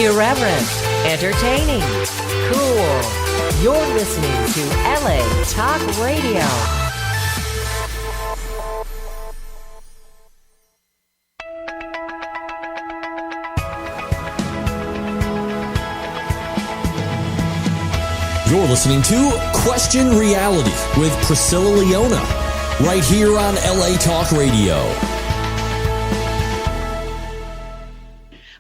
Irreverent, entertaining, cool. You're listening to LA Talk Radio. You're listening to Question Reality with Priscilla Leona, right here on LA Talk Radio.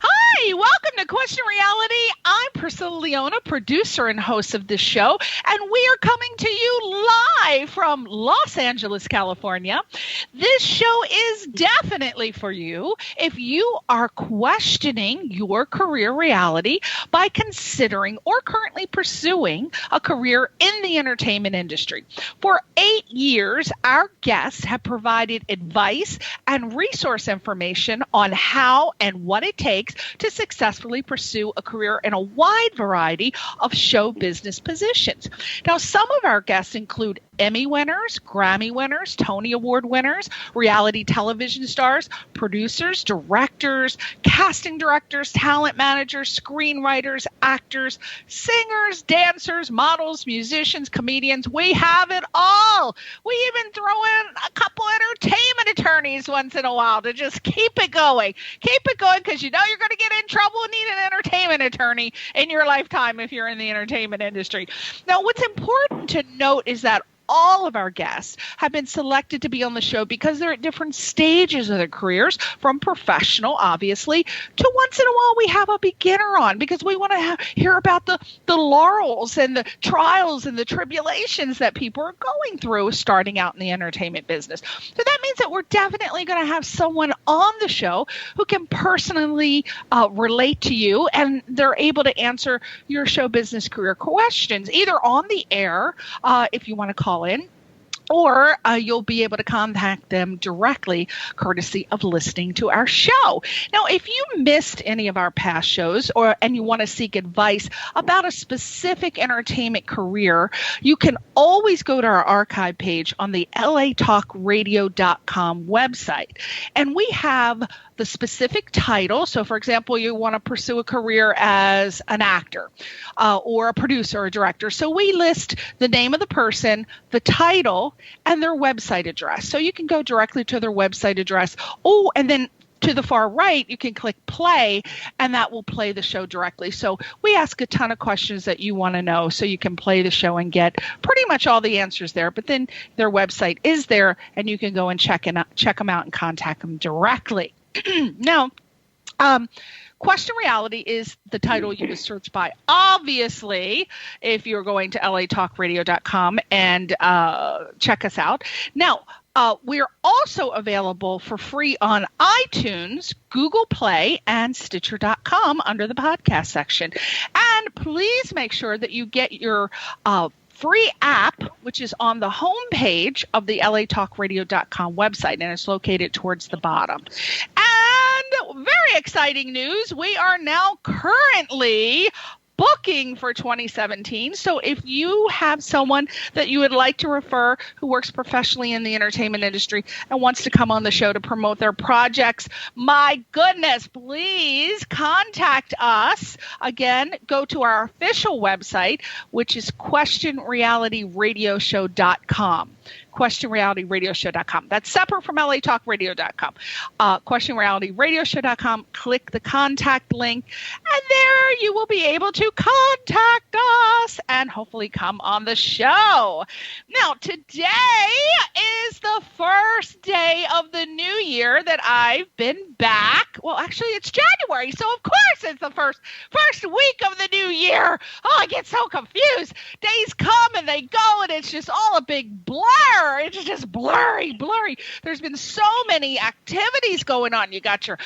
Hi, welcome to Question Reality. I'm Priscilla Leona, producer and host of this show, and we are coming to you live from Los Angeles, California. This show is definitely for you if you are questioning your career reality by considering or currently pursuing a career in the entertainment industry. For 8 years, our guests have provided advice and resource information on how and what it takes to successfully pursue a career in a wide variety of show business positions. Now, some of our guests include Emmy winners, Grammy winners, Tony Award winners, reality television stars, producers, directors, casting directors, talent managers, screenwriters, actors, singers, dancers, models, musicians, comedians. We have it all. We even throw in a couple entertainment attorneys once in a while to just keep it going. Keep it going because you know you're going to get in trouble and need an entertainment attorney in your lifetime if you're in the entertainment industry. Now, what's important to note is that all of our guests have been selected to be on the show because they're at different stages of their careers, from professional, obviously, to once in a while we have a beginner on because we want to hear about the laurels and the trials and the tribulations that people are going through starting out in the entertainment business. So that means that we're definitely going to have someone on the show who can personally relate to you, and they're able to answer your show business career questions, either on the air, if you want to call in, or you'll be able to contact them directly, courtesy of listening to our show. Now, if you missed any of our past shows and you want to seek advice about a specific entertainment career, you can always go to our archive page on the latalkradio.com website. And we have the specific title. So, for example, you want to pursue a career as an actor or a producer or a director. So we list the name of the person, the title, and their website address. So you can go directly to their website address. Oh, and then to the far right, you can click play, and that will play the show directly. So we ask a ton of questions that you want to know, so you can play the show and get pretty much all the answers there. But then their website is there, and you can go and check them out and contact them directly. Now, Question Reality is the title you can search by. Obviously, if you're going to latalkradio.com and check us out. Now, we're also available for free on iTunes, Google Play, and Stitcher.com under the podcast section. And please make sure that you get your free app, which is on the homepage of the latalkradio.com website, and it's located towards the bottom. And very exciting news, we are now currently booking for 2017. So if you have someone that you would like to refer who works professionally in the entertainment industry and wants to come on the show to promote their projects, my goodness, please contact us. Again, go to our official website, which is questionrealityradioshow.com. questionrealityradioshow.com. That's separate from latalkradio.com. questionrealityradioshow.com. Click the contact link, and there you will be able to contact us and hopefully come on the show. Now, today is the first day of the new year that I've been back. Well, actually, it's January, so of course it's the first week of the new year. Oh, I get so confused. Days come and they go, and it's just all a big blur. It's just blurry. There's been so many activities going on. You got your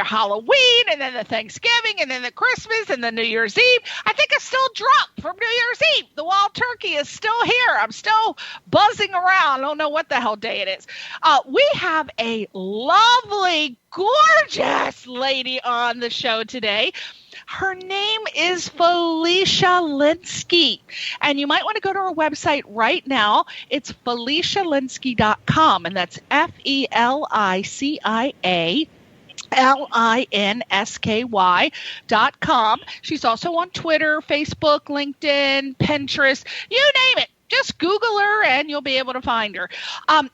Halloween, and then the Thanksgiving, and then the Christmas, and the New Year's Eve. I think I'm still drunk from New Year's Eve. The wild turkey is still here. I'm still buzzing around. I don't know what the hell day it is. We have a lovely, gorgeous lady on the show today. Her name is Felicia Linsky, and you might want to go to her website right now. It's FeliciaLinsky.com, and that's FeliciaLinsky.com. Linsky.com. She's also on Twitter, Facebook, LinkedIn, Pinterest, you name it. Just Google her and you'll be able to find her.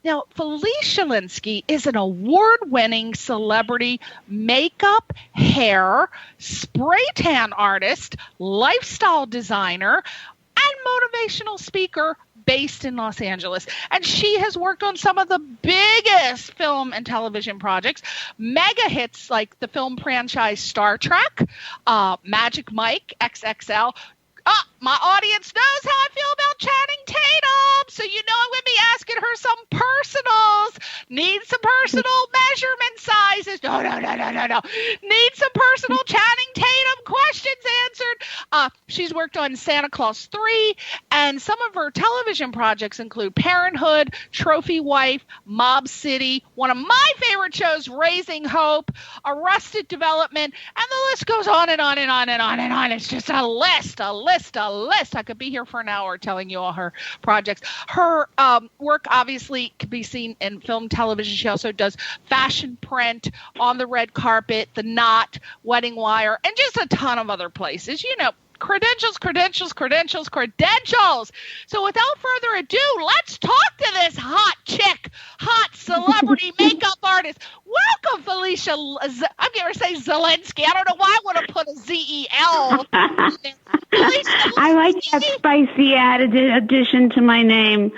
Now, Felicia Linsky is an award-winning celebrity makeup, hair, spray tan artist, lifestyle designer, and motivational speaker based in Los Angeles. And she has worked on some of the biggest film and television projects, mega hits like the film franchise Star Trek, Magic Mike, XXL. My audience knows how I feel about Channing Tatum, so you know I'm going to be asking her some personals. Need some personal measurement sizes. No. Need some personal Channing Tatum questions answered. She's worked on Santa Claus 3, and some of her television projects include Parenthood, Trophy Wife, Mob City, one of my favorite shows, Raising Hope, Arrested Development, and the list goes on and on and on and on and on. It's just a list. I could be here for an hour telling you all her projects. Her work obviously can be seen in film, television. She also does fashion print, On the Red Carpet, The Knot, Wedding Wire, and just a ton of other places. You know, credentials. So without further ado, let's talk to this hot chick, hot celebrity makeup artist. Welcome, Felicia. I'm going to say Zelensky. I don't know why I want to put a Z-E-L. I like that spicy added addition to my name.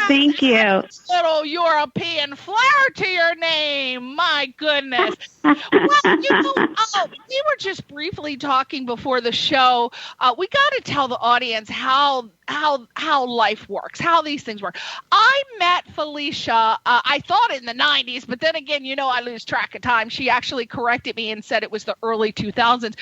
Thank you. Little European flair to your name. My goodness. Well, you know, we were just briefly talking before the show. We got to tell the audience how life works, how these things work. I met Felicia, I thought in the 90s, but then again, you know, I lose track of time. She actually corrected me and said it was the early 2000s.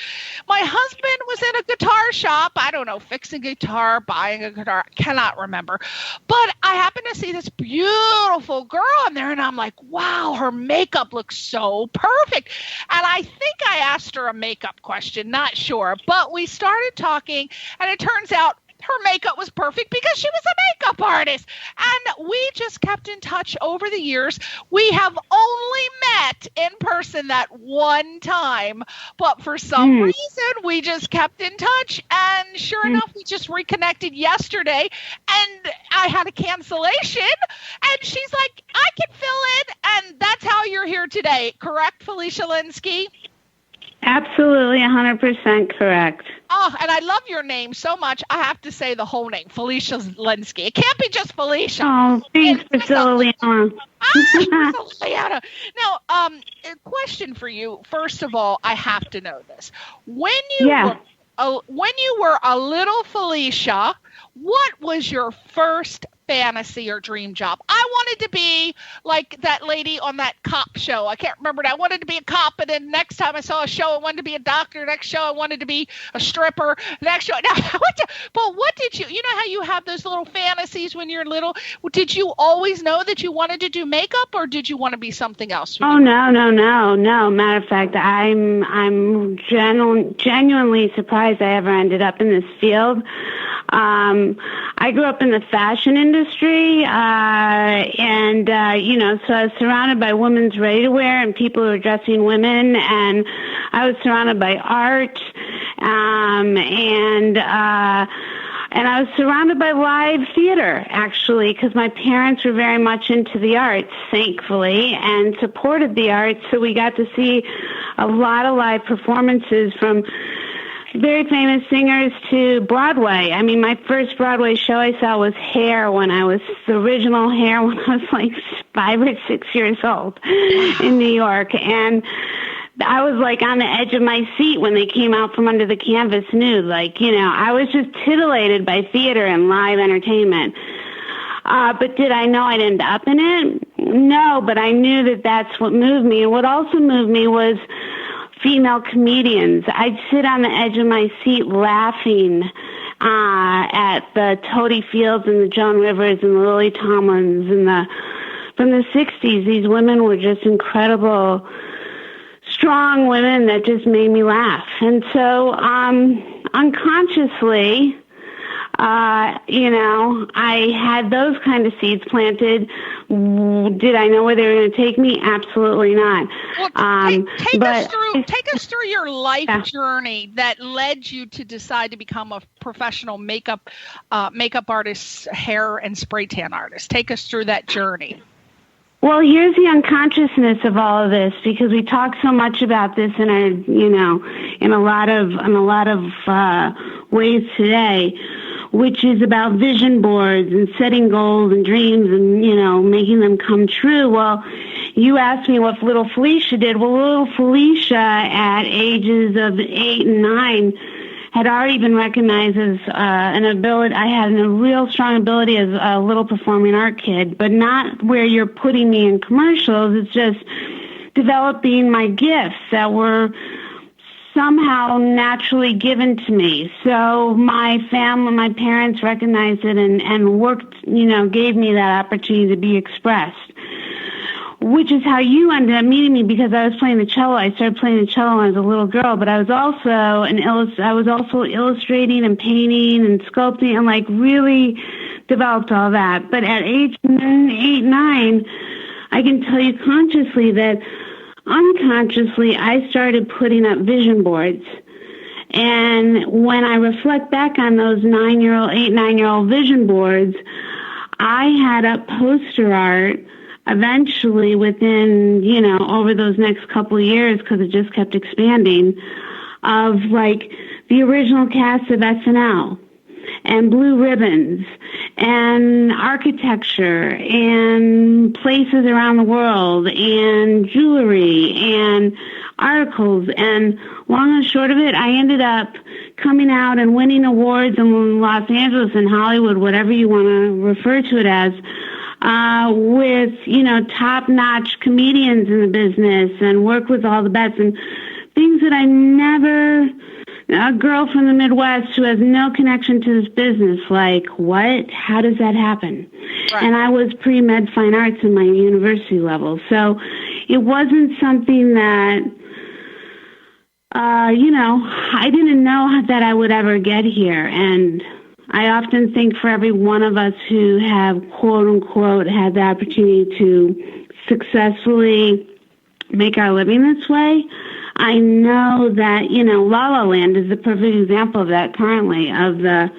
My husband was in a guitar shop. I don't know, fixing a guitar, buying a guitar. I cannot remember. But I happened to see this beautiful girl in there, and I'm like, wow, her makeup looks so perfect. And I think I asked her a makeup question, not sure. But we started talking, and it turns out her makeup was perfect because she was a makeup artist. And we just kept in touch over the years. We have only met in person that one time, but for some reason we just kept in touch. And sure enough, we just reconnected yesterday, and I had a cancellation, and she's like, I can fill in. And that's how you're here today. Correct, Felicia Linsky? Absolutely, 100% correct. Oh, and I love your name so much. I have to say the whole name, Felicia Linsky. It can't be just Felicia. Oh, thanks, Priscilla Leona. Priscilla Leona. Now, a question for you. First of all, I have to know this. When you were a little Felicia, what was your first fantasy or dream job? I wanted to be like that lady on that cop show. I can't remember it. I wanted to be a cop, and then next time I saw a show, I wanted to be a doctor. Next show, I wanted to be a stripper. Next show, but what did you know how you have those little fantasies when you're little? Did you always know that you wanted to do makeup, or did you want to be something else? Oh, no. Matter of fact, I'm genuinely surprised I ever ended up in this field. I grew up in the fashion industry, and so I was surrounded by women's ready-to-wear and people who were dressing women, and I was surrounded by art, and I was surrounded by live theater, actually, because my parents were very much into the arts, thankfully, and supported the arts, so we got to see a lot of live performances from very famous singers to Broadway. I mean, my first Broadway show I saw was Hair when I was the original Hair when I was like 5 or 6 years old in New York. And I was like on the edge of my seat when they came out from under the canvas nude. Like, you know, I was just titillated by theater and live entertainment. But did I know I'd end up in it? No, but I knew that that's what moved me. And what also moved me was female comedians. I'd sit on the edge of my seat laughing at the Toady Fields and the Joan Rivers and the Lily Tomlins and from the 60s. These women were just incredible, strong women that just made me laugh. And so unconsciously, I had those kind of seeds planted. Did I know where they were going to take me? Absolutely not. Well, take us through your life journey that led you to decide to become a professional makeup artist, hair and spray tan artist. Take us through that journey. Well, here's the unconsciousness of all of this, because we talk so much about this in our, in a lot of ways today, which is about vision boards and setting goals and dreams and, making them come true. Well, you asked me what little Felicia did. Well, little Felicia at ages of 8 and 9 had already been recognized as an ability. I had a real strong ability as a little performing art kid, but not where you're putting me in commercials. It's just developing my gifts that were somehow naturally given to me. So my parents recognized it and worked, gave me that opportunity to be expressed, which is how you ended up meeting me, because I was playing the cello. I started playing the cello when I was a little girl, but I was also illustrating and painting and sculpting and really developed all that. But at age 8, 9, I can tell you consciously that unconsciously I started putting up vision boards. And when I reflect back on those 8, 9-year-old vision boards, I had up poster art eventually within, over those next couple of years, because it just kept expanding, of the original cast of SNL and Blue Ribbons and architecture and places around the world and jewelry and articles. And long and short of it, I ended up coming out and winning awards in Los Angeles and Hollywood, whatever you want to refer to it as, with, top-notch comedians in the business, and work with all the best, and things that I never, a girl from the Midwest who has no connection to this business, what? How does that happen? Right. And I was pre-med fine arts in my university level, so it wasn't something that, I didn't know that I would ever get here. And I often think for every one of us who have, quote unquote, had the opportunity to successfully make our living this way, I know that, La La Land is the perfect example of that currently, of the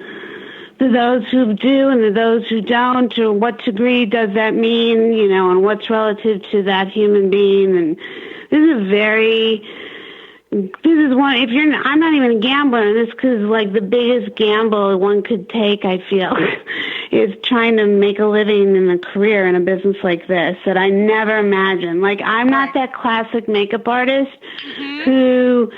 those who do and the those who don't, or what degree does that mean, and what's relative to that human being. And this is one, I'm not even a gambler in this, because the biggest gamble one could take, I feel, is trying to make a living in a career in a business like this that I never imagined. I'm not that classic makeup artist who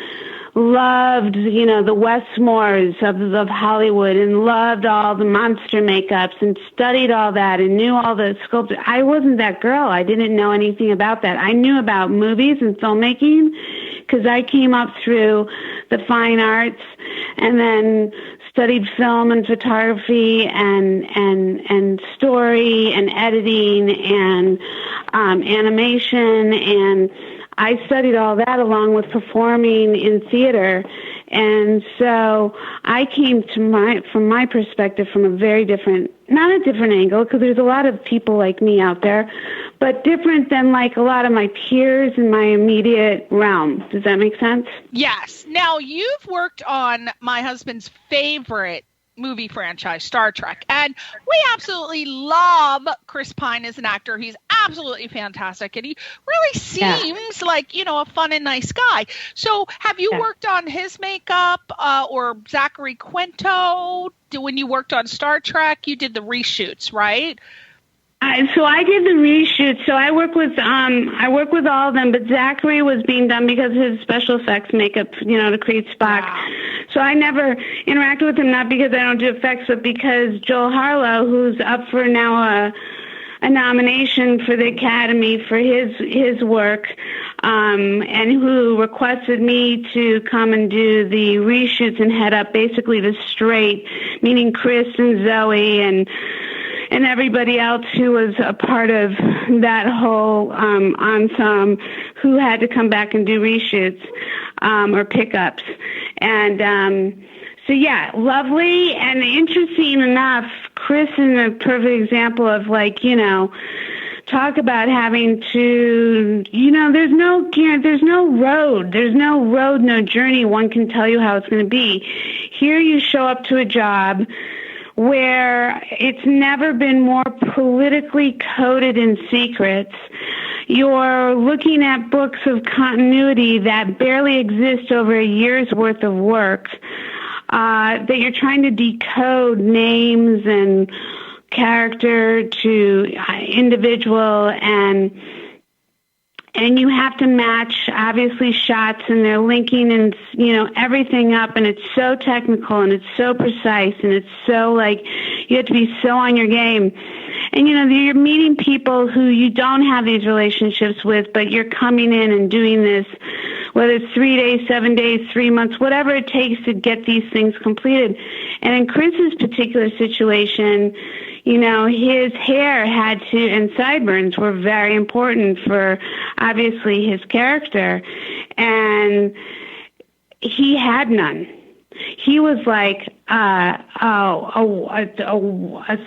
loved, the Westmores of Hollywood and loved all the monster makeups and studied all that and knew all the sculpture. I wasn't that girl. I didn't know anything about that. I knew about movies and filmmaking because I came up through the fine arts and then studied film and photography and story and editing and animation, and I studied all that along with performing in theater. And so I came to from my perspective, from a very different, not a different angle, because there's a lot of people like me out there, but different than a lot of my peers in my immediate realm. Does that make sense? Yes. Now, you've worked on my husband's favorite movie franchise, Star Trek, and we absolutely love Chris Pine as an actor. He's absolutely fantastic, and he really seems like, a fun and nice guy. So have you worked on his makeup or Zachary Quinto? When you worked on Star Trek, you did the reshoots, right? So I did the reshoots. So I work with all of them, but Zachary was being done because of his special effects makeup, to create Spock. Wow. So I never interacted with him, not because I don't do effects, but because Joel Harlow, who's up for now a nomination for the Academy for his work, and who requested me to come and do the reshoots and head up basically the straight, meaning Chris and Zoe and everybody else who was a part of that whole ensemble, who had to come back and do reshoots or pickups. And So yeah, lovely and interesting enough. Chris is a perfect example of talk about having to, there's no road, no journey. One can tell you how it's going to be. Here you show up to a job where it's never been more politically coded in secrets. You're looking at books of continuity that barely exist over a year's worth of work, that you're trying to decode names and character to individual, and you have to match obviously shots, and they're linking and everything up, and it's so technical and it's so precise, and it's so you have to be so on your game. And you're meeting people who you don't have these relationships with, but you're coming in and doing this, whether it's 3 days, 7 days, 3 months, whatever it takes to get these things completed. And in Chris's particular situation, his hair and sideburns were very important for obviously his character, and he had none. He was like a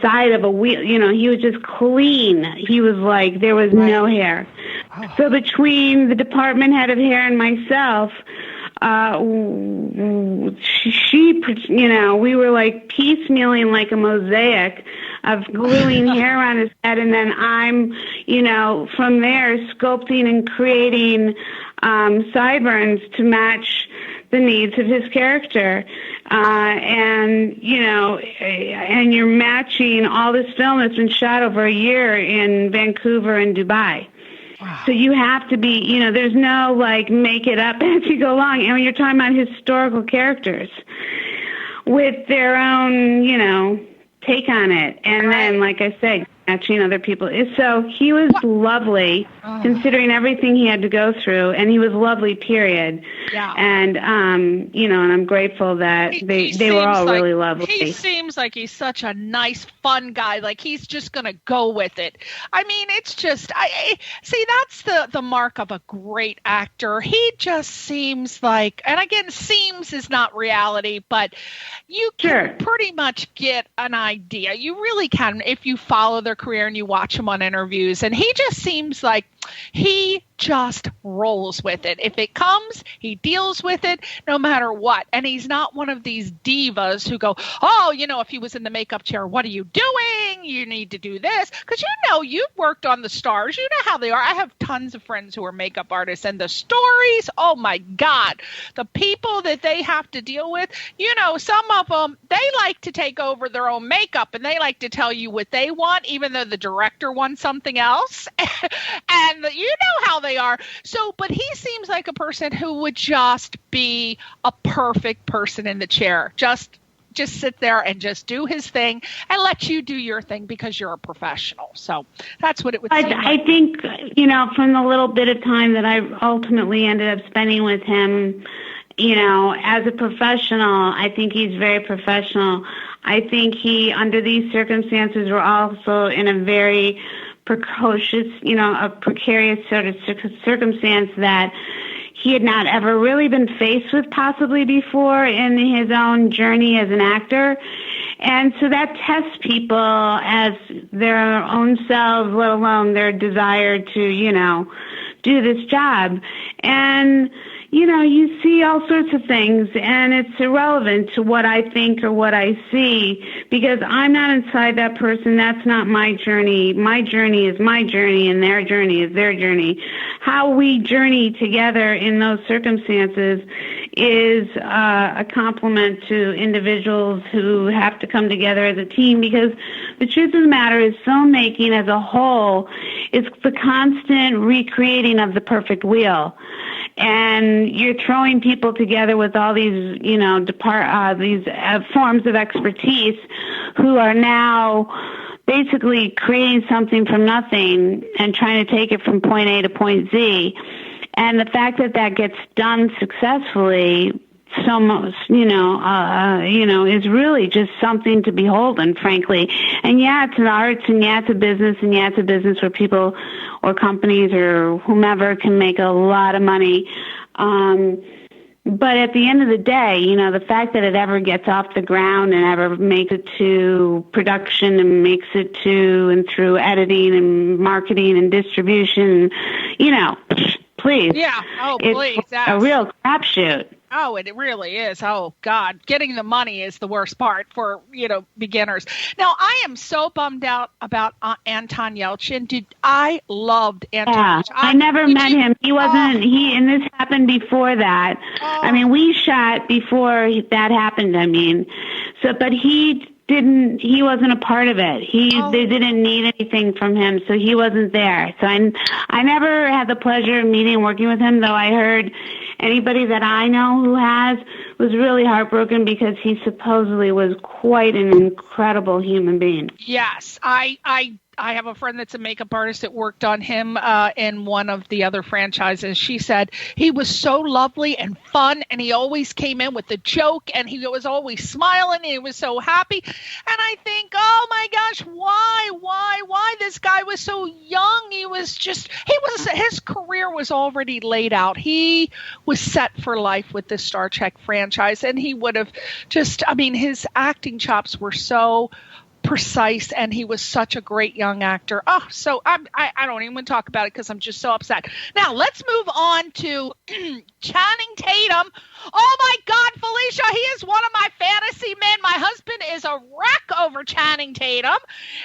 side of a wheel. He was just clean. He was like there was no hair. Oh. So between the department head of hair and myself, we were like piecemealing like a mosaic of gluing hair on his head, and then I'm, from there sculpting and creating sideburns to match the needs of his character. And you're matching all this film that's been shot over a year in Vancouver and Dubai. Wow. So you have to be, there's no make it up as you go along. And when you're talking about historical characters with their own, take on it. And then, like I said, matching other people. So he was lovely, considering everything he had to go through, and he was lovely, period. Yeah. And, and I'm grateful that they were all really lovely. He seems like he's such a nice, fun guy. Like, he's just going to go with it. I mean, it's just, that's the mark of a great actor. He just seems like, and again, seems is not reality, but you can pretty much get an idea. You really can if you follow their career and you watch him on interviews, and he just seems like he just rolls with it. If it comes, he deals with it no matter what. And he's not one of these divas who go, if he was in the makeup chair, what are you doing? You need to do this. Because you've worked on the stars. You know how they are. I have tons of friends who are makeup artists, and the stories, oh my God, the people that they have to deal with, some of them, they like to take over their own makeup, and they like to tell you what they want, even though the director wants something else. And you know how they are. So, but he seems like a person who would just be a perfect person in the chair. Just sit there and just do his thing and let you do your thing because you're a professional. So that's what it would seem like. I think, from the little bit of time that I ultimately ended up spending with him, as a professional, I think he's very professional. I think he, under these circumstances, were also in a very precocious, a precarious sort of circumstance that he had not ever really been faced with possibly before in his own journey as an actor. And so that tests people as their own selves, let alone their desire to, do this job. And, you see all sorts of things, and it's irrelevant to what I think or what I see, because I'm not inside that person. That's not my journey. My journey is my journey, and their journey is their journey. How we journey together in those circumstances is a compliment to individuals who have to come together as a team, because the truth of the matter is filmmaking as a whole is the constant recreating of the perfect wheel. And you're throwing people together with all these, these forms of expertise who are now basically creating something from nothing and trying to take it from point A to point Z. And the fact that that gets done successfully, so much, is really just something to behold, and frankly. And yeah, it's an art, and yeah, it's a business, and yeah, it's a business where people or companies or whomever can make a lot of money. But at the end of the day, you know, the fact that it ever gets off the ground and ever makes it to production and makes it to and through editing and marketing and distribution, you know, please. Yeah. Oh, please. It's a real crapshoot. Oh, it really is. Oh, God. Getting the money is the worst part for, you know, beginners. Now, I am so bummed out about Anton Yelchin. I loved Anton. Yeah, I never met him. He wasn't, and this happened before that. I mean, we shot before that happened, but he wasn't a part of it. They didn't need anything from him, so he wasn't there. So I never had the pleasure of meeting and working with him, though I heard anybody that I know who has was really heartbroken because he supposedly was quite an incredible human being. Yes, I have a friend that's a makeup artist that worked on him in one of the other franchises. She said he was so lovely and fun, and he always came in with a joke, and he was always smiling, and he was so happy. And I think, oh my gosh, why? This guy was so young. His career was already laid out. He was set for life with the Star Trek franchise, and he would have his acting chops were so precise, and he was such a great young actor. Oh, so I don't even want to talk about it because I'm just so upset. Now let's move on to Channing Tatum. Oh my God, Felicia, he is one of my fantasy men. My husband is a wreck over Channing Tatum.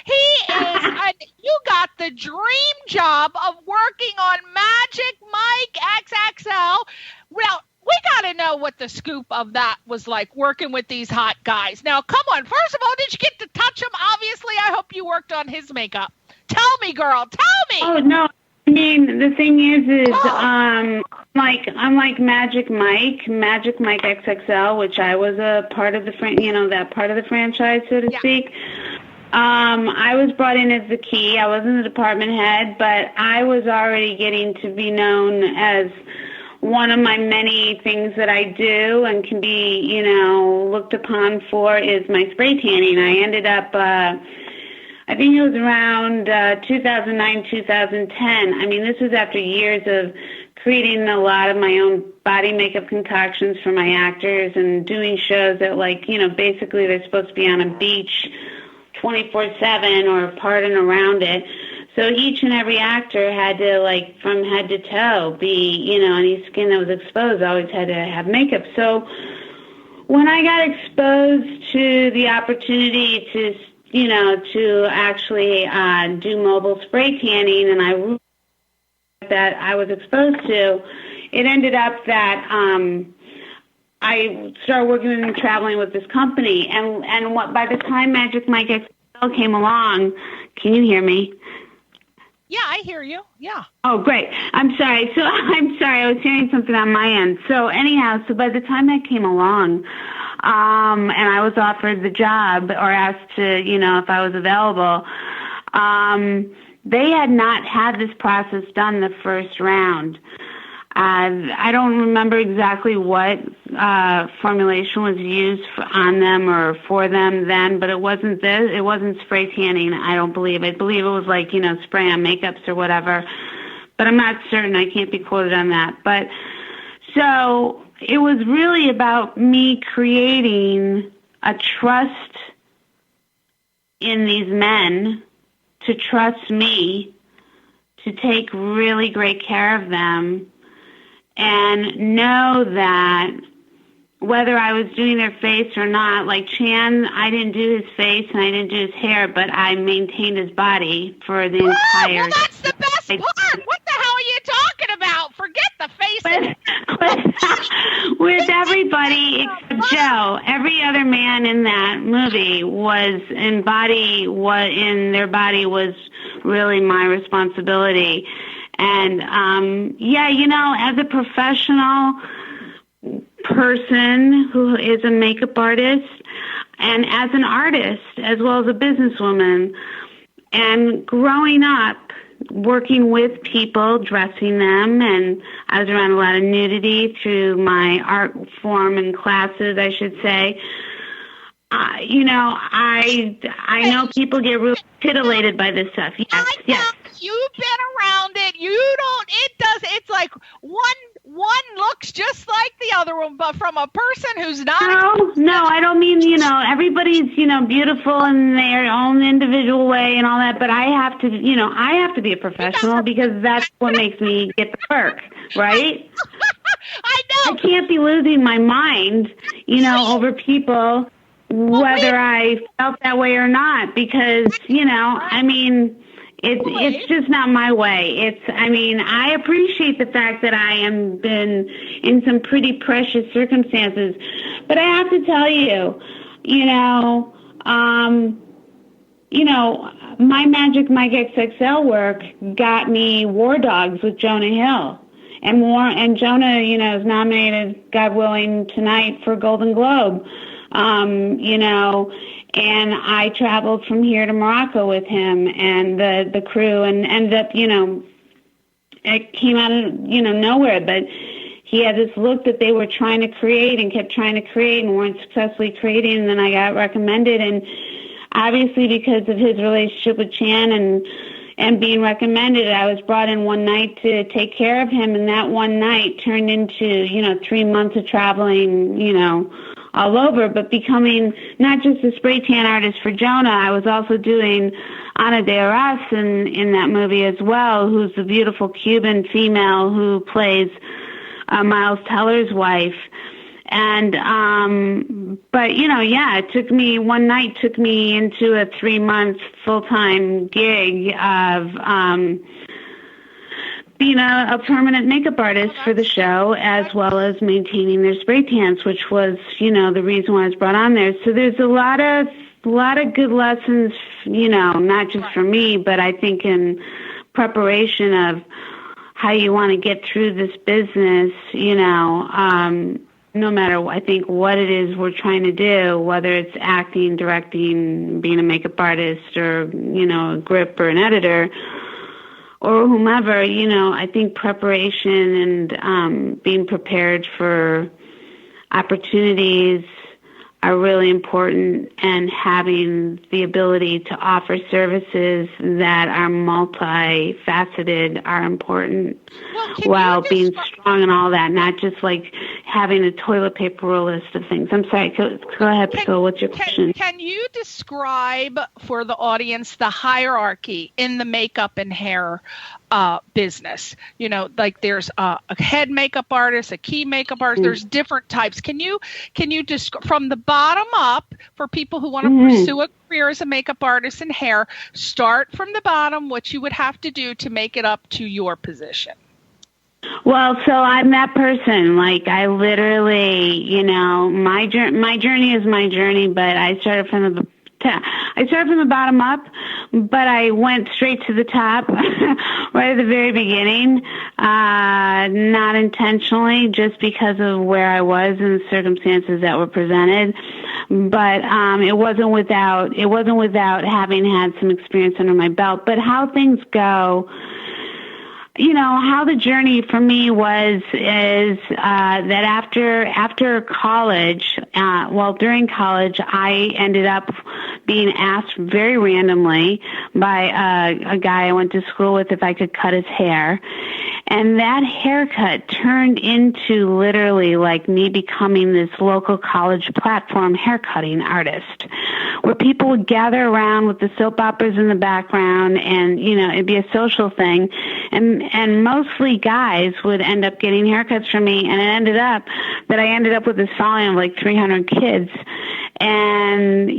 He is, and you got the dream job of working on Magic Mike XXL. Well, we got to know what the scoop of that was like, working with these hot guys. Now, come on. First of all, did you get to touch him? Obviously, I hope you worked on his makeup. Tell me, girl. Tell me. Oh, no. I mean, the thing is I'm like Magic Mike XXL, which I was a part of that part of the franchise, so to speak. I was brought in as the key. I wasn't the department head, but I was already getting to be known as one of my many things that I do and can be, you know, looked upon for is my spray tanning. I ended up, I think it was around 2009, 2010. I mean, this was after years of creating a lot of my own body makeup concoctions for my actors and doing shows that, like, you know, basically they're supposed to be on a beach 24/7 or part and around it. So each and every actor had to, like, from head to toe, be, you know, any skin that was exposed always had to have makeup. So when I got exposed to the opportunity to, you know, to actually do mobile spray tanning, and I was exposed to, it ended up that I started working and traveling with this company. And by the time Magic Mike XL came along, can you hear me? Yeah, I hear you. Yeah. Oh, great. I'm sorry. I was hearing something on my end. So anyhow, by the time that came along, and I was offered the job or asked to, you know, if I was available, they had not had this process done the first round. I don't remember exactly what formulation was used on them or for them then, but it wasn't this. It wasn't spray tanning, I don't believe. I believe it was like, you know, spray on makeups or whatever. But I'm not certain. I can't be quoted on that. But so it was really about me creating a trust in these men to trust me to take really great care of them and know that whether I was doing their face or not, like Chan, I didn't do his face and I didn't do his hair, but I maintained his body for the entire... Well, that's the best part! What the hell are you talking about? Forget the face. With everybody except Joe, every other man in that movie was in their body was really my responsibility. And, yeah, you know, as a professional person who is a makeup artist and as an artist as well as a businesswoman and growing up working with people, dressing them, and I was around a lot of nudity through my art form and classes, I should say. You know, I know people get really titillated by this stuff. Yes, yes. You've been around it. It's like one looks just like the other one, but from a person who's not. No, I don't mean, everybody's, beautiful in their own individual way and all that, but I have to be a professional because that's what makes me get the work, right? I know. I can't be losing my mind, over people, whether I felt that way or not, because, it's just not my way. I appreciate the fact that I am been in some pretty precious circumstances, but I have to tell you, my Magic Mike XXL work got me War Dogs with Jonah Hill. And Jonah, is nominated, God willing, tonight for Golden Globe. And I traveled from here to Morocco with him and the crew, and ended up, it came out of, nowhere, but he had this look that they were trying to create and kept trying to create and weren't successfully creating, and then I got recommended, and obviously because of his relationship with Chan and being recommended, I was brought in one night to take care of him, and that one night turned into, 3 months of traveling, all over, but becoming not just a spray tan artist for Jonah. I was also doing Ana de Arras in that movie as well, who's the beautiful Cuban female who plays Miles Teller's wife. And, it took me, one night took me into a 3-month full-time gig of, being a permanent makeup artist for the show, as well as maintaining their spray tans, which was, the reason why I was brought on there. So there's a lot of good lessons, not just for me, but I think in preparation of how you want to get through this business, no matter, I think, what it is we're trying to do, whether it's acting, directing, being a makeup artist, or, a grip or an editor, or whomever, I think preparation and being prepared for opportunities are really important, and having the ability to offer services that are multifaceted are important, while being strong and all that, not just like having a toilet paper roll list of things. I'm sorry, go ahead, Priscilla, what's your question? Can you describe for the audience the hierarchy in the makeup and hair business? Like there's a head makeup artist, a key makeup artist, there's different types. Can you describe from the bottom up for people who want to pursue a career as a makeup artist in hair, start from the bottom, what you would have to do to make it up to your position? Well, so I'm that person. Like, I literally, my journey is my journey, but I started from the bottom up, but I went straight to the top right at the very beginning, not intentionally, just because of where I was and the circumstances that were presented. But it wasn't without having had some experience under my belt. But how things go, how the journey for me is that after college, during college, I ended up being asked very randomly by a guy I went to school with if I could cut his hair. And that haircut turned into literally like me becoming this local college platform haircutting artist, where people would gather around with the soap operas in the background, and, it'd be a social thing. And mostly guys would end up getting haircuts from me, and it ended up that I ended up with this following of like 300 kids. And,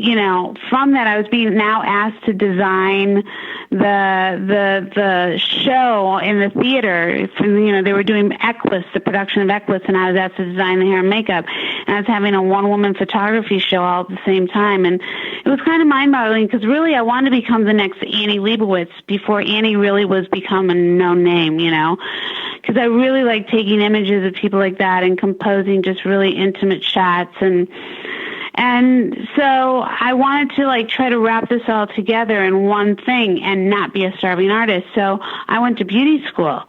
from that I was being now asked to design the show in the theater. They were doing Equus, the production of Equus, and I was asked to design the hair and makeup. And I was having a one-woman photography show all at the same time. And it was kind of mind-boggling, because really I wanted to become the next Annie Leibovitz before Annie really was become a known name, because I really like taking images of people like that and composing just really intimate shots. And so I wanted to try to wrap this all together in one thing and not be a starving artist. So I went to beauty school.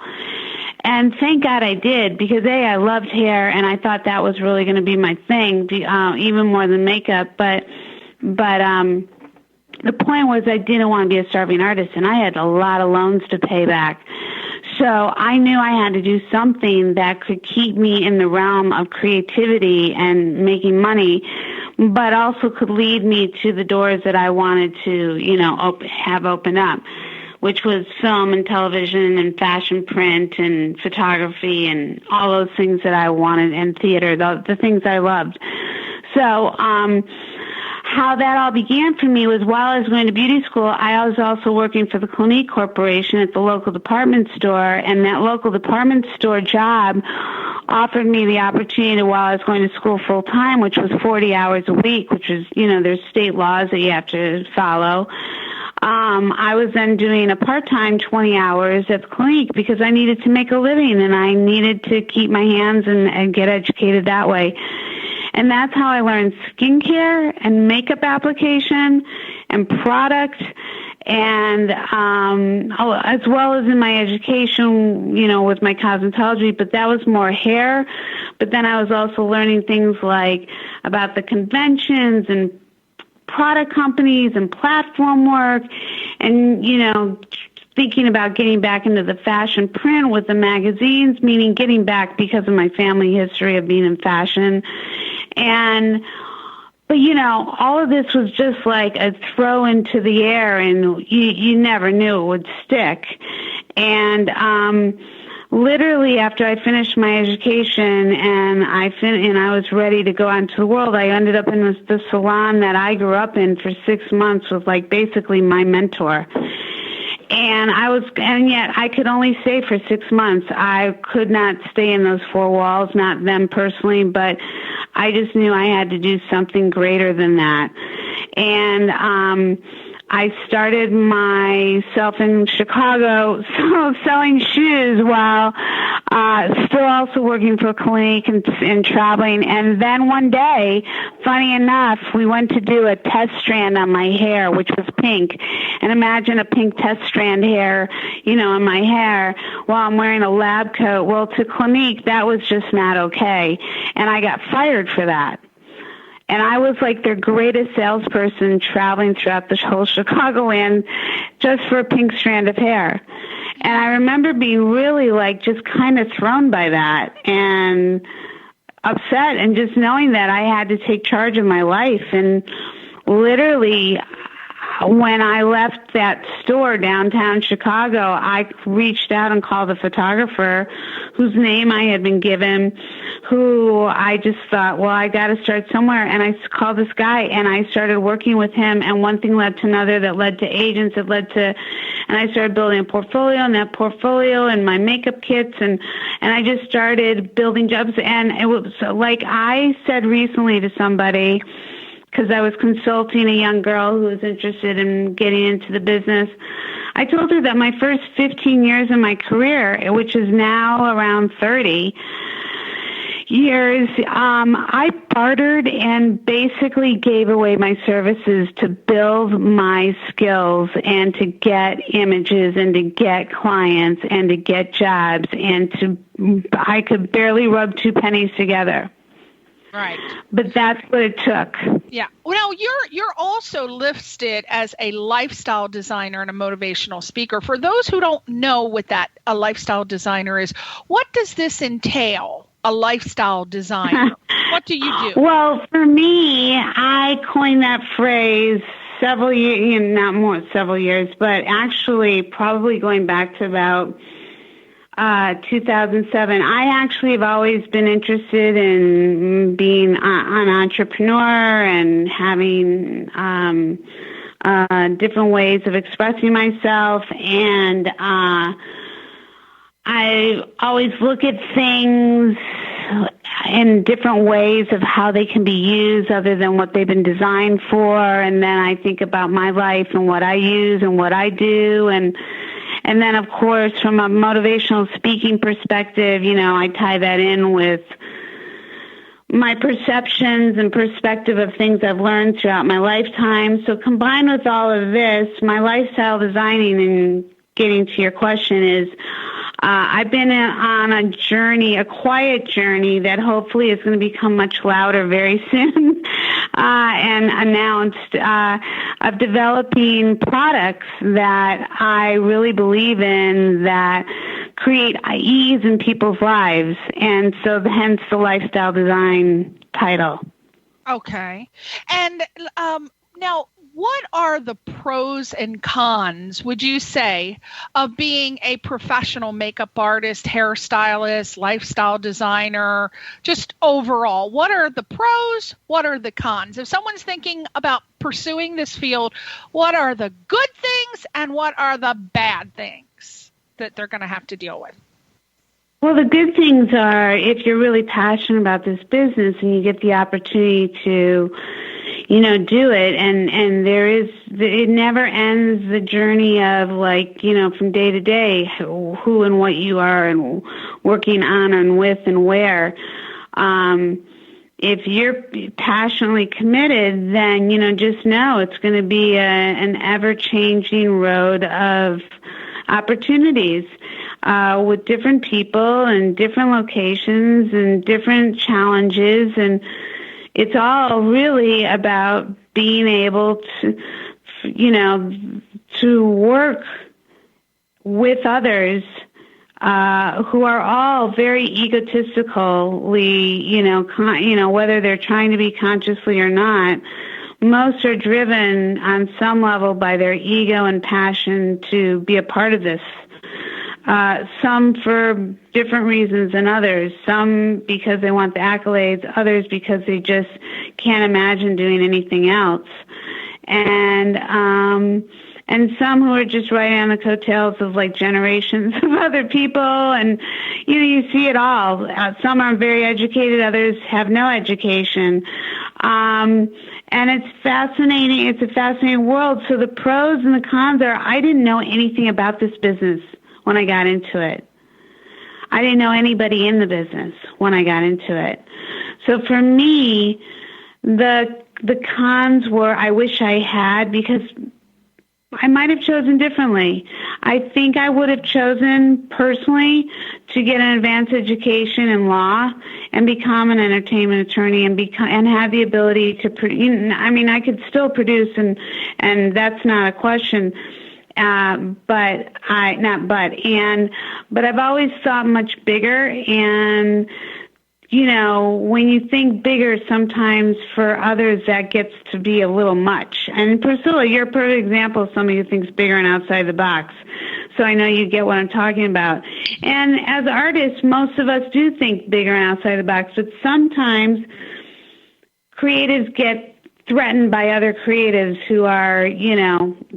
And thank God I did, because I loved hair, and I thought that was really going to be my thing, even more than makeup. But the point was I didn't want to be a starving artist, and I had a lot of loans to pay back. So I knew I had to do something that could keep me in the realm of creativity and making money, but also could lead me to the doors that I wanted to, have open up, which was film and television and fashion print and photography and all those things that I wanted, and theater, the things I loved. So, how that all began for me was while I was going to beauty school, I was also working for the Clinique Corporation at the local department store, and that local department store job offered me the opportunity while I was going to school full time, which was 40 hours a week, which is, there's state laws that you have to follow. I was then doing a part-time 20 hours at the Clinique because I needed to make a living and I needed to keep my hands and get educated that way. And that's how I learned skincare and makeup application and product, and as well as in my education, with my cosmetology, but that was more hair. But then I was also learning things like about the conventions and product companies and platform work, and, thinking about getting back into the fashion print with the magazines, meaning getting back because of my family history of being in fashion. But all of this was just like a throw into the air, and you never knew it would stick. And literally after I finished my education and I was ready to go out into the world, I ended up in the salon that I grew up in for 6 months with basically my mentor. And yet I could only stay for 6 months. I could not stay in those four walls, not them personally, but I just knew I had to do something greater than that. And I started myself in Chicago selling shoes while still also working for a clinic and traveling. And then one day, funny enough, we went to do a test strand on my hair, which was pink. And imagine a pink test strand hair, in my hair while I'm wearing a lab coat. Well, to Clinique, that was just not okay. And I got fired for that. And I was like their greatest salesperson traveling throughout the whole Chicagoland just for a pink strand of hair. And I remember being really just kind of thrown by that and upset, and just knowing that I had to take charge of my life. And literally, when I left that store downtown Chicago, I reached out and called the photographer whose name I had been given, who I just thought, well, I got to start somewhere. And I called this guy and I started working with him, and one thing led to another that led to agents, and I started building a portfolio, and that portfolio and my makeup kits, and I just started building jobs. And it was like I said recently to somebody, because I was consulting a young girl who was interested in getting into the business. I told her that my first 15 years of my career, which is now around 30 years, I bartered and basically gave away my services to build my skills and to get images and to get clients and to get jobs, and I could barely rub two pennies together. Right. But that's what it took. Yeah. Well, you're also listed as a lifestyle designer and a motivational speaker. For those who don't know what a lifestyle designer is, what does this entail? A lifestyle designer. What do you do? Well, for me, I coined that phrase several years, but actually probably going back to about 2007. I actually have always been interested in being an entrepreneur and having different ways of expressing myself, and I always look at things in different ways of how they can be used other than what they've been designed for, and then I think about my life and what I use and what I do, and then, of course, from a motivational speaking perspective, I tie that in with my perceptions and perspective of things I've learned throughout my lifetime. So combined with all of this, my lifestyle designing, and getting to your question, is I've been on a journey, a quiet journey that hopefully is going to become much louder very soon, and announced, of developing products that I really believe in that create ease in people's lives, and so hence the lifestyle design title. Okay. And now, what are the pros and cons, would you say, of being a professional makeup artist, hairstylist, lifestyle designer, just overall? What are the pros? What are the cons? If someone's thinking about pursuing this field, what are the good things and what are the bad things that they're going to have to deal with? Well, the good things are if you're really passionate about this business and you get the opportunity to, do it, and it never ends, the journey of from day to day, who and what you are and working on and with and where. If you're passionately committed, then, just know it's going to be an ever-changing road of opportunities. With different people and different locations and different challenges, and it's all really about being able to work with others who are all very egotistically, whether they're trying to be consciously or not. Most are driven on some level by their ego and passion to be a part of this. Some for different reasons than others. Some because they want the accolades, others because they just can't imagine doing anything else. And some who are just riding on the coattails of generations of other people, and you see it all. Some are very educated, others have no education. And it's fascinating. It's a fascinating world. So the pros and the cons are, I didn't know anything about this business when I got into it. I didn't know anybody in the business when I got into it. So for me, the cons were, I wish I had, because I might have chosen differently. I think I would have chosen personally to get an advanced education in law and become an entertainment attorney and have the ability to I could still produce and that's not a question. But I've always thought much bigger, and when you think bigger, sometimes for others that gets to be a little much. And Priscilla, you're a perfect example of somebody who thinks bigger and outside the box. So I know you get what I'm talking about. And as artists, most of us do think bigger and outside the box, but sometimes creatives get threatened by other creatives who are,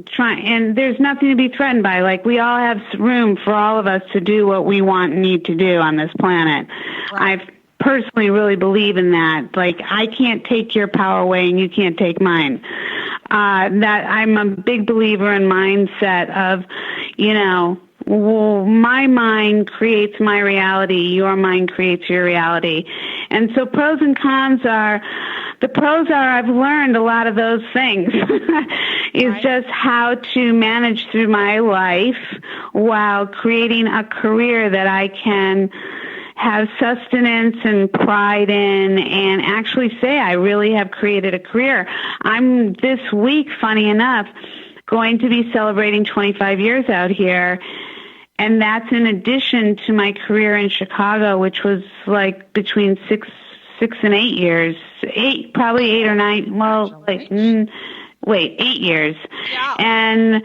trying, and there's nothing to be threatened by. We all have room for all of us to do what we want and need to do on this planet. Right. I personally really believe in that. I can't take your power away and you can't take mine. That I'm a big believer in mindset of, my mind creates my reality, your mind creates your reality. And so pros and cons are, the pros are I've learned a lot of those things. Is just how to manage through my life while creating a career that I can have sustenance and pride in and actually say I really have created a career. I'm this week, funny enough, going to be celebrating 25 years out here. And that's in addition to my career in Chicago, which was between six and 8 years. Probably 8 or 9. Well, 8 years. Yeah. And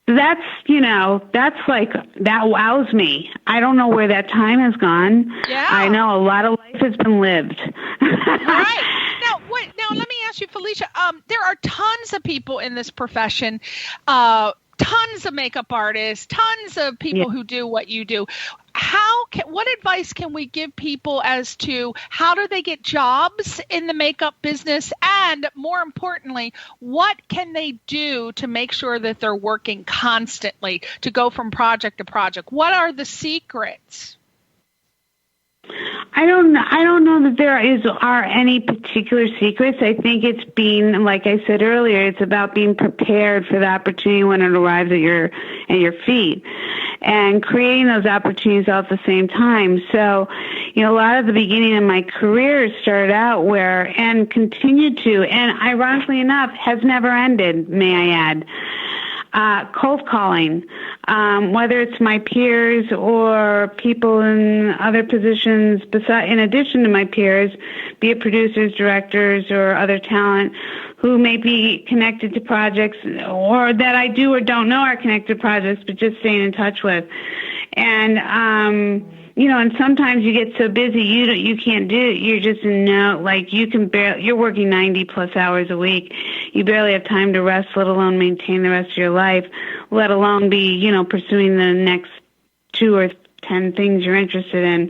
that's, that wows me. I don't know where that time has gone. Yeah. I know a lot of life has been lived. Right. Now, let me ask you, Felicia, there are tons of people in this profession, tons of makeup artists, tons of people who do what you do. What advice can we give people as to how do they get jobs in the makeup business? And more importantly, what can they do to make sure that they're working constantly to go from project to project? What are the secrets? I don't know that there are any particular secrets. I think it's being, like I said earlier, it's about being prepared for the opportunity when it arrives at your feet, and creating those opportunities all at the same time. So, a lot of the beginning of my career started out and continued to, and ironically enough, has never ended, may I add. cold calling, whether it's my peers or people in other positions in addition to my peers, be it producers, directors, or other talent who may be connected to projects or that I do or don't know are connected to projects, but just staying in touch with. And, and sometimes you get so busy you can't do it. You're just you're working 90 plus hours a week. You barely have time to rest, let alone maintain the rest of your life, let alone be, pursuing the next 2 or 10 things you're interested in.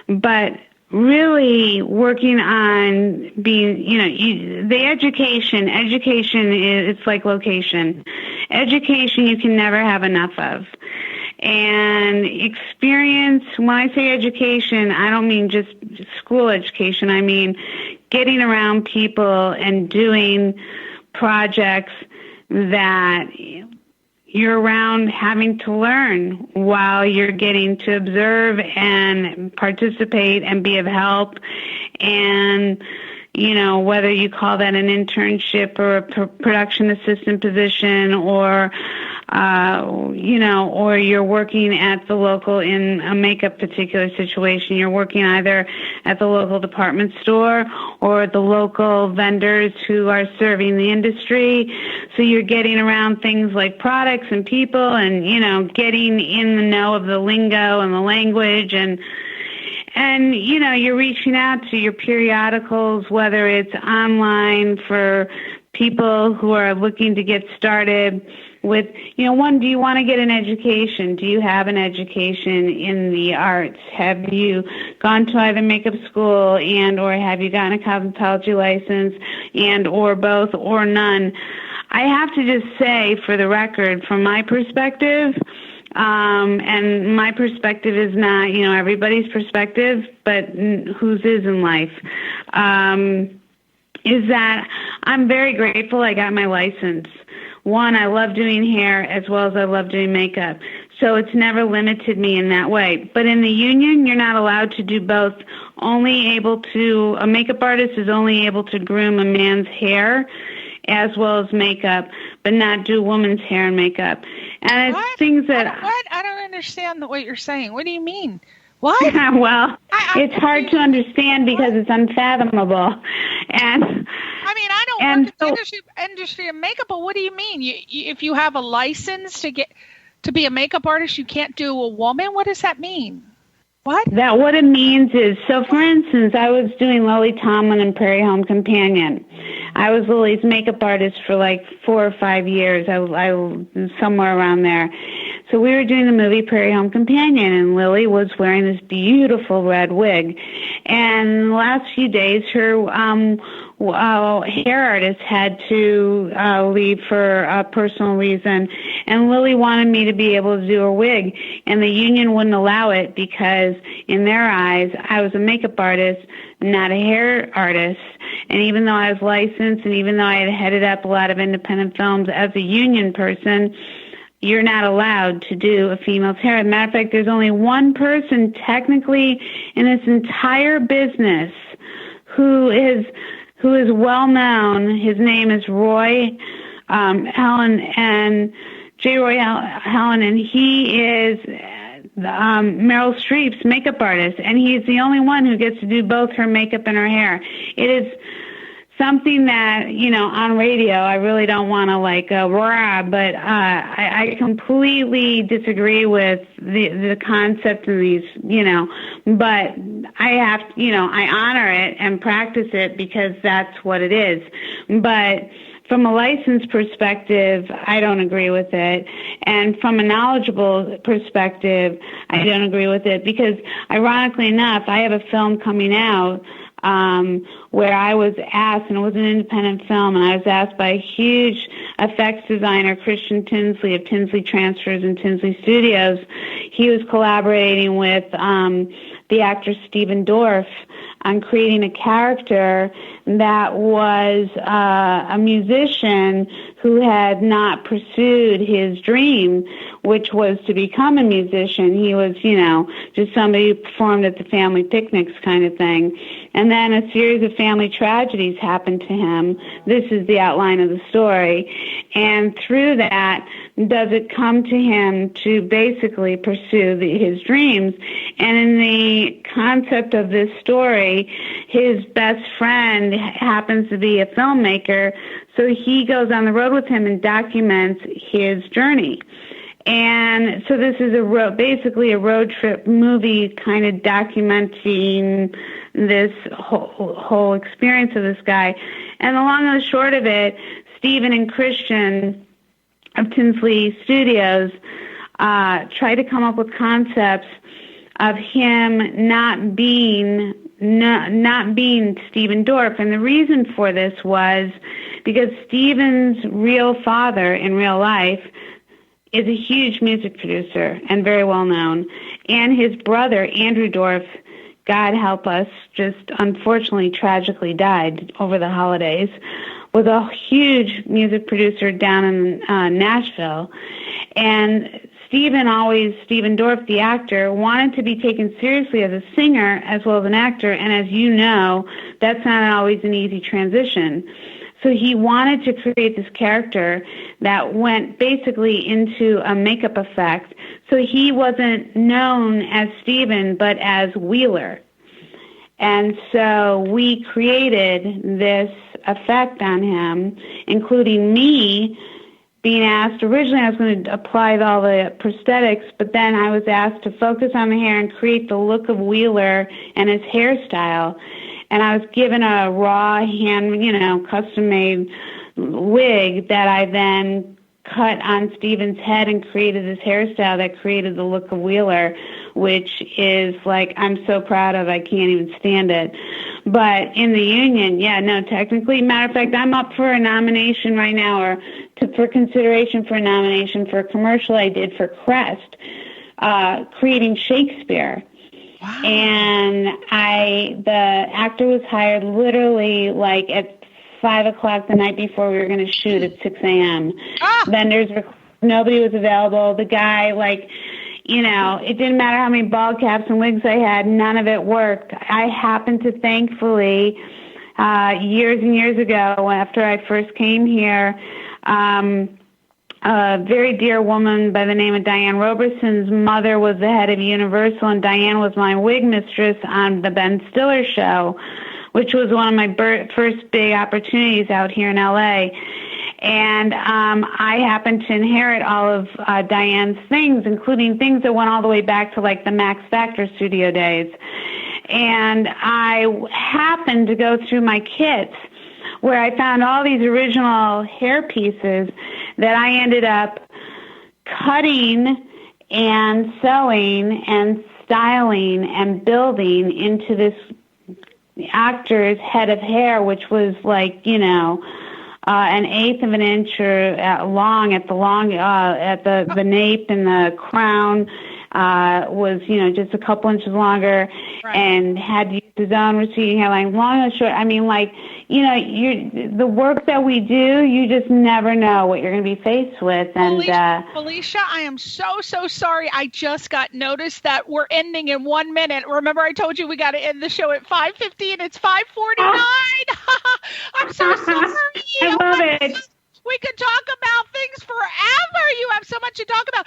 But really working on being, the education it's like location. Education you can never have enough of. And experience, when I say education, I don't mean just school education. I mean getting around people and doing projects that you're around having to learn while you're getting to observe and participate and be of help. And, whether you call that an internship or a production assistant position or you're working at the local in a makeup particular situation. You're working either at the local department store or the local vendors who are serving the industry. So you're getting around things like products and people and, getting in the know of the lingo and the language and you're reaching out to your periodicals, whether it's online for people who are looking to get started with, one, do you want to get an education? Do you have an education in the arts? Have you gone to either makeup school and or have you gotten a cosmetology license and or both or none? I have to just say, for the record, from my perspective, and my perspective is not, everybody's perspective, but whose is in life, is that I'm very grateful I got my license. One, I love doing hair as well as I love doing makeup. So it's never limited me in that way. But in the union, you're not allowed to do both. A makeup artist is only able to groom a man's hair as well as makeup, but not do a woman's hair and makeup. And it's things that... What? I don't understand what you're saying. What do you mean? What? Well, it's hard to understand because it's unfathomable. And I don't work in the industry of makeup, but what do you mean? If you have a license to be a makeup artist, you can't do a woman? What does that mean? What? What it means is, so for instance, I was doing Lily Tomlin and Prairie Home Companion. I was Lily's makeup artist for like 4 or 5 years. I was somewhere around there. So we were doing the movie Prairie Home Companion, and Lily was wearing this beautiful red wig. And the last few days, her hair artist had to leave for a personal reason, and Lily wanted me to be able to do her wig, and the union wouldn't allow it because in their eyes I was a makeup artist, not a hair artist. And even though I was licensed and even though I had headed up a lot of independent films as a union person, you're not allowed to do a female's hair. As a matter of fact, there's only one person technically in this entire business who is well known. His name is Roy Helen, and J. Roy Helen, and he is Meryl Streep's makeup artist, and he's the only one who gets to do both her makeup and her hair. It is something that, on radio, I really don't want to rah, but I completely disagree with the concept of these, but I have, I honor it and practice it because that's what it is. But from a license perspective, I don't agree with it. And from a knowledgeable perspective, I don't agree with it because, ironically enough, I have a film coming out where I was asked, and it was an independent film, and I was asked by a huge effects designer, Christian Tinsley of Tinsley Transfers and Tinsley Studios. He was collaborating with the actor Stephen Dorff on creating a character that was a musician who had not pursued his dream, which was to become a musician. He was, just somebody who performed at the family picnics kind of thing. And then a series of family tragedies happened to him. This is the outline of the story. And through that, does it come to him to basically pursue his dreams? And in the concept of this story, his best friend happens to be a filmmaker, so he goes on the road with him and documents his journey. And so this is basically a road trip movie kind of documenting this whole experience of this guy. And the long and the short of it, Stephen and Christian of Tinsley Studios try to come up with concepts of him not being Stephen Dorff. And the reason for this was because Stephen's real father in real life is a huge music producer and very well known. And his brother, Andrew Dorff, God help us, just unfortunately tragically died over the holidays, was a huge music producer down in Nashville. And Stephen Dorff, the actor, wanted to be taken seriously as a singer as well as an actor. And as you know, that's not always an easy transition. So he wanted to create this character that went basically into a makeup effect. So he wasn't known as Stephen, but as Wheeler. And so we created this effect on him, including me being asked. Originally I was going to apply all the prosthetics, but then I was asked to focus on the hair and create the look of Wheeler and his hairstyle. And I was given a raw custom-made wig that I then cut on Stephen's head and created this hairstyle that created the look of Wheeler, which is like, I'm so proud of, I can't even stand it. But in the union, technically, matter of fact, I'm up for a nomination right now, for consideration for a nomination for a commercial I did for Crest, creating Shakespeare. Wow. And the actor was hired literally like at 5 o'clock the night before we were going to shoot at 6 a.m. Vendors nobody was available. The guy, it didn't matter how many bald caps and wigs I had, none of it worked. I happened to, thankfully, years and years ago, after I first came here, a very dear woman by the name of Diane Roberson's mother was the head of Universal, and Diane was my wig mistress on the Ben Stiller show, which was one of my first big opportunities out here in L.A. And I happened to inherit all of Diane's things, including things that went all the way back to like the Max Factor studio days. And I happened to go through my kits where I found all these original hair pieces that I ended up cutting and sewing and styling and building into this actor's head of hair, which was like, an eighth of an inch or long at the nape, and the crown was, just a couple inches longer, right, and had to use his own receding hairline. Long and short, I mean, the work that we do, you just never know what you're going to be faced with. And Felicia, I am so sorry. I just got notice that we're ending in 1 minute. Remember, I told you we got to end the show at 5:50, and it's 5:49. I'm so sorry. I love it. We could talk about things forever. You have so much to talk about.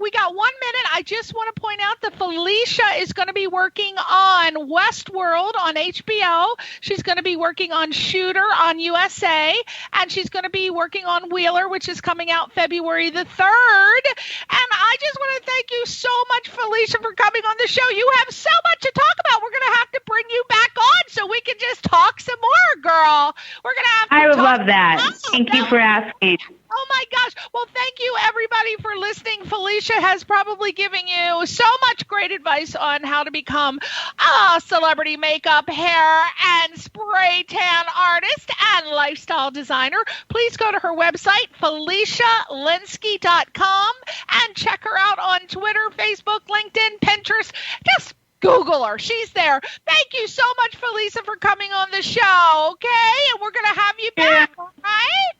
We got 1 minute. I just want to point out that Felicia is going to be working on Westworld on HBO. She's going to be working on Shooter on USA. And she's going to be working on Wheeler, which is coming out February the 3rd. And I just want to thank you so much, Felicia, for coming on the show. You have so much to talk about. We're going to have to bring you back on so we can just talk some more, girl. We're going to have to I would love that. Thank you for asking. Oh, my gosh. Well, thank you, everybody, for listening. Felicia has probably given you so much great advice on how to become a celebrity makeup, hair, and spray tan artist and lifestyle designer. Please go to her website, FeliciaLinsky.com, and check her out on Twitter, Facebook, LinkedIn, Pinterest. Just Google her. She's there. Thank you so much, Felicia, for coming on the show, okay? And we're going to have you back, all right?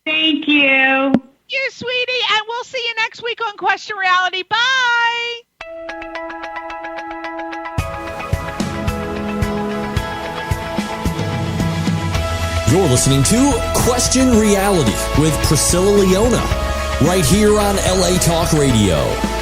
Thank you. You, sweetie, and we'll see you next week on Question Reality. Bye. You're listening to Question Reality with Priscilla Leona, right here on LA Talk Radio.